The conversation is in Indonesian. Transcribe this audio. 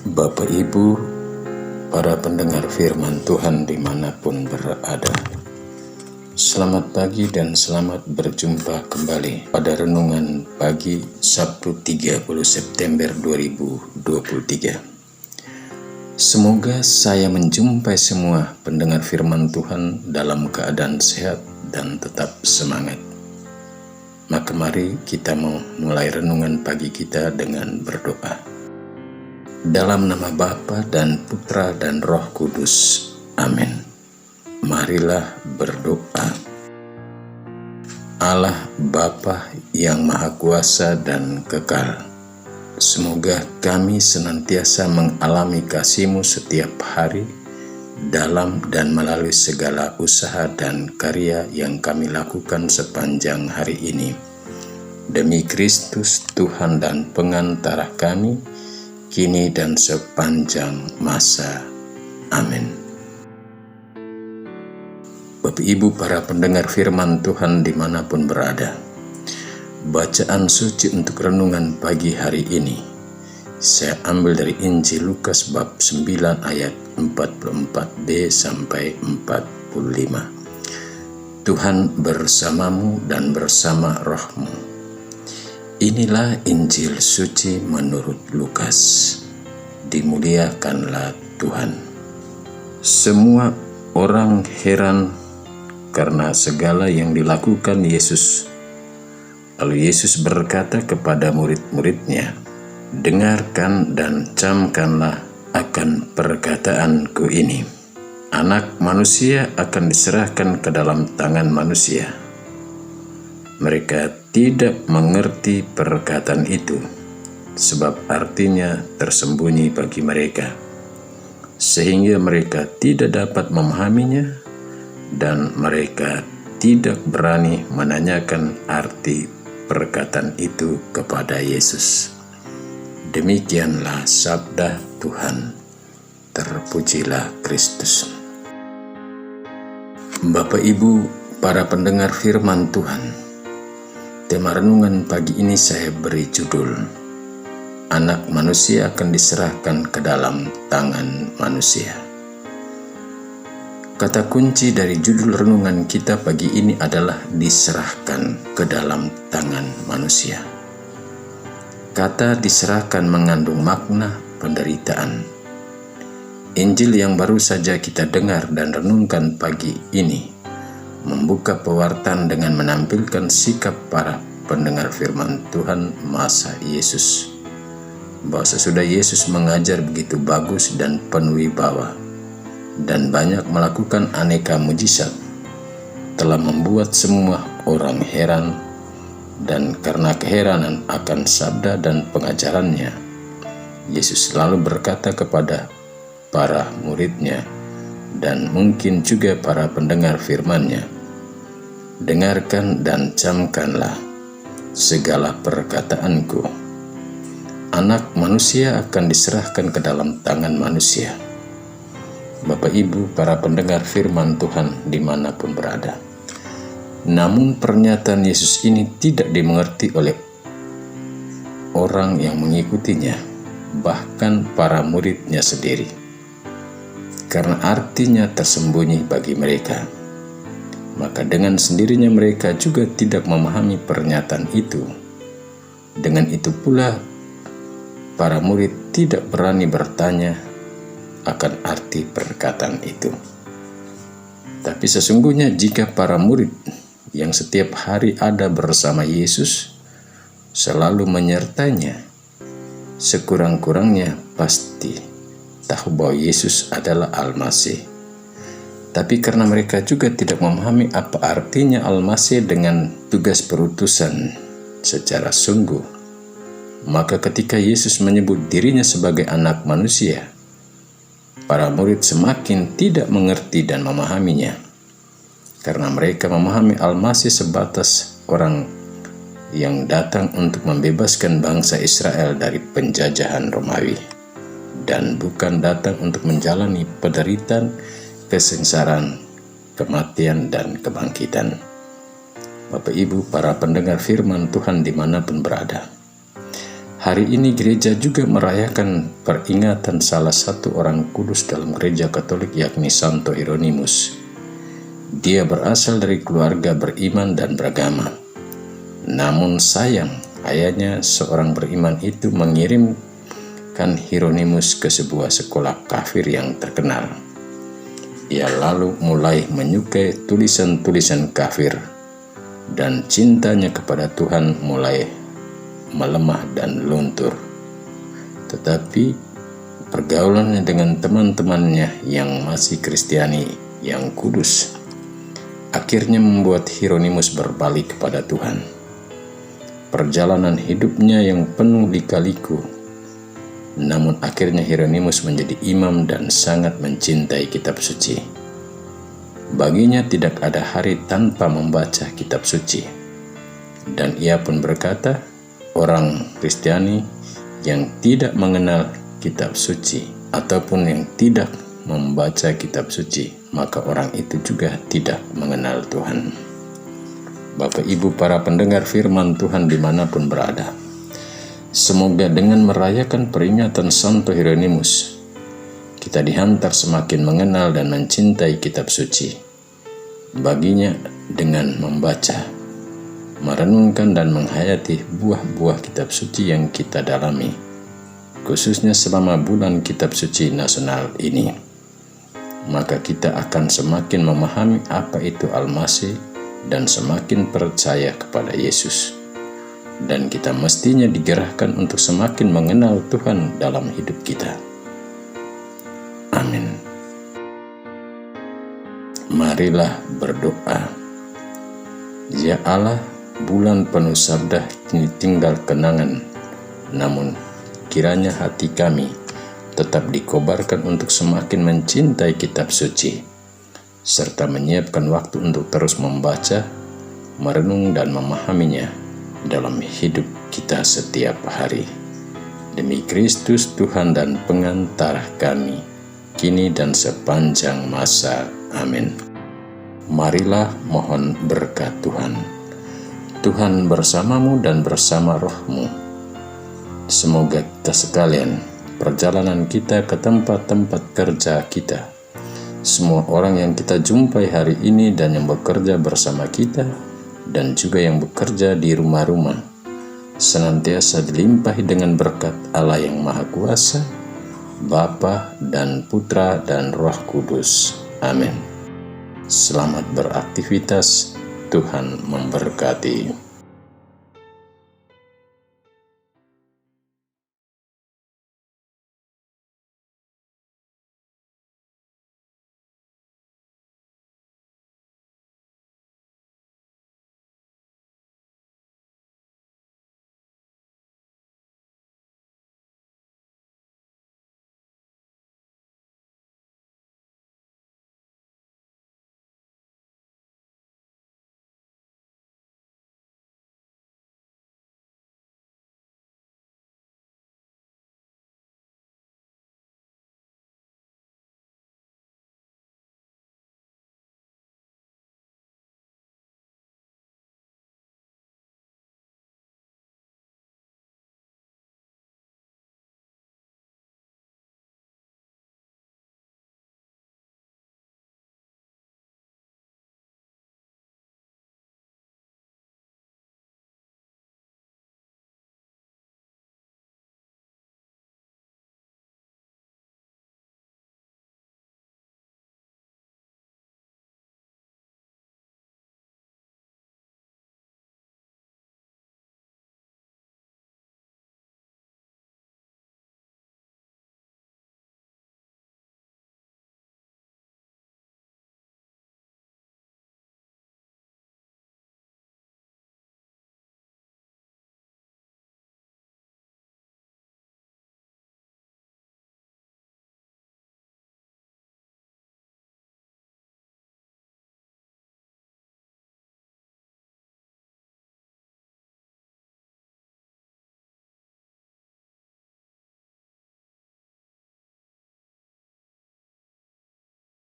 Bapak Ibu, para pendengar firman Tuhan dimanapun berada, selamat pagi dan selamat berjumpa kembali pada Renungan Pagi Sabtu 30 September 2023. Semoga saya menjumpai semua pendengar firman Tuhan dalam keadaan sehat dan tetap semangat. Maka mari kita mau mulai renungan pagi kita dengan berdoa. Dalam nama Bapa dan Putra dan Roh Kudus. Amin. Marilah berdoa. Allah Bapa yang Maha Kuasa dan Kekal, semoga kami senantiasa mengalami kasih-Mu setiap hari dalam dan melalui segala usaha dan karya yang kami lakukan sepanjang hari ini. Demi Kristus Tuhan dan pengantara kami, kini dan sepanjang masa. Amin. Bapak Ibu para pendengar firman Tuhan dimanapun berada, bacaan suci untuk renungan pagi hari ini saya ambil dari Injil Lukas bab 9 ayat 44b sampai 45. Tuhan bersamamu dan bersama rohmu. Inilah Injil suci menurut Lukas. Dimuliakanlah Tuhan. Semua orang heran karena segala yang dilakukan Yesus. Lalu Yesus berkata kepada murid-muridnya, "Dengarkan dan camkanlah akan perkataanku ini. Anak manusia akan diserahkan ke dalam tangan manusia." Mereka tidak mengerti perkataan itu, sebab artinya tersembunyi bagi mereka, sehingga mereka tidak dapat memahaminya, dan mereka tidak berani menanyakan arti perkataan itu kepada Yesus. Demikianlah sabda Tuhan. Terpujilah Kristus. Bapak Ibu, para pendengar firman Tuhan, tema renungan pagi ini saya beri judul, Anak Manusia akan diserahkan ke dalam tangan manusia. Kata kunci dari judul renungan kita pagi ini adalah diserahkan ke dalam tangan manusia. Kata diserahkan mengandung makna penderitaan. Injil yang baru saja kita dengar dan renungkan pagi ini membuka pewartaan dengan menampilkan sikap para pendengar firman Tuhan masa Yesus, bahwa sesudah Yesus mengajar begitu bagus dan penuh wibawa dan banyak melakukan aneka mujizat, telah membuat semua orang heran. Dan karena keheranan akan sabda dan pengajarannya, Yesus selalu berkata kepada para muridnya dan mungkin juga para pendengar firman-Nya, "Dengarkan dan camkanlah segala perkataanku. Anak manusia akan diserahkan ke dalam tangan manusia." Bapak Ibu para pendengar firman Tuhan dimanapun berada, namun pernyataan Yesus ini tidak dimengerti oleh orang yang mengikutinya, bahkan para muridnya sendiri, karena artinya tersembunyi bagi mereka. Maka dengan sendirinya mereka juga tidak memahami pernyataan itu. Dengan itu pula para murid tidak berani bertanya akan arti perkataan itu. Tapi sesungguhnya jika para murid yang setiap hari ada bersama Yesus, selalu menyertainya, sekurang-kurangnya pasti tahu bahwa Yesus adalah Al-Masih. Tapi karena mereka juga tidak memahami apa artinya Al-Masih dengan tugas perutusan secara sungguh, maka ketika Yesus menyebut dirinya sebagai anak manusia, para murid semakin tidak mengerti dan memahaminya. Karena mereka memahami Al-Masih sebatas orang yang datang untuk membebaskan bangsa Israel dari penjajahan Romawi, dan bukan datang untuk menjalani penderitaan, kesengsaraan, kematian, dan kebangkitan. Bapak Ibu para pendengar firman Tuhan dimanapun berada, Hari ini gereja juga merayakan peringatan salah satu orang kudus dalam gereja Katolik, yakni Santo Hieronymus. Dia berasal dari keluarga beriman dan beragama. Namun sayang, ayahnya seorang beriman itu mengirimkan Hieronymus ke sebuah sekolah kafir yang terkenal. Ia lalu mulai menyukai tulisan-tulisan kafir, dan cintanya kepada Tuhan mulai melemah dan luntur. Tetapi pergaulannya dengan teman-temannya yang masih Kristiani yang kudus akhirnya membuat Hieronymus berbalik kepada Tuhan. Perjalanan hidupnya yang penuh lika-liku, namun akhirnya Hieronymus menjadi imam dan sangat mencintai kitab suci. Baginya tidak ada hari tanpa membaca kitab suci, dan ia pun berkata, orang Kristiani yang tidak mengenal kitab suci ataupun yang tidak membaca kitab suci, maka orang itu juga tidak mengenal Tuhan. Bapak Ibu para pendengar firman Tuhan dimanapun berada, semoga dengan merayakan peringatan Santo Hieronymus, kita dihantar semakin mengenal dan mencintai kitab suci. Baginya dengan membaca, merenungkan dan menghayati buah-buah kitab suci yang kita dalami, khususnya selama bulan kitab suci nasional ini, maka kita akan semakin memahami apa itu Al-Masih dan semakin percaya kepada Yesus. Dan kita mestinya digerakkan untuk semakin mengenal Tuhan dalam hidup kita. Amin. Marilah berdoa. Ya Allah, bulan penuh sabda kini tinggal kenangan, namun kiranya hati kami tetap dikobarkan untuk semakin mencintai kitab suci, serta menyiapkan waktu untuk terus membaca, merenung dan memahaminya dalam hidup kita setiap hari. Demi Kristus Tuhan dan pengantar kami, kini dan sepanjang masa. Amin. Marilah mohon berkat Tuhan. Tuhan bersamamu dan bersama rohmu. Semoga kita sekalian, perjalanan kita ke tempat-tempat kerja kita, semua orang yang kita jumpai hari ini dan yang bekerja bersama kita, dan juga yang bekerja di rumah-rumah, senantiasa dilimpahi dengan berkat Allah yang Maha Kuasa, Bapa dan Putra dan Roh Kudus. Amin. Selamat beraktivitas. Tuhan memberkati.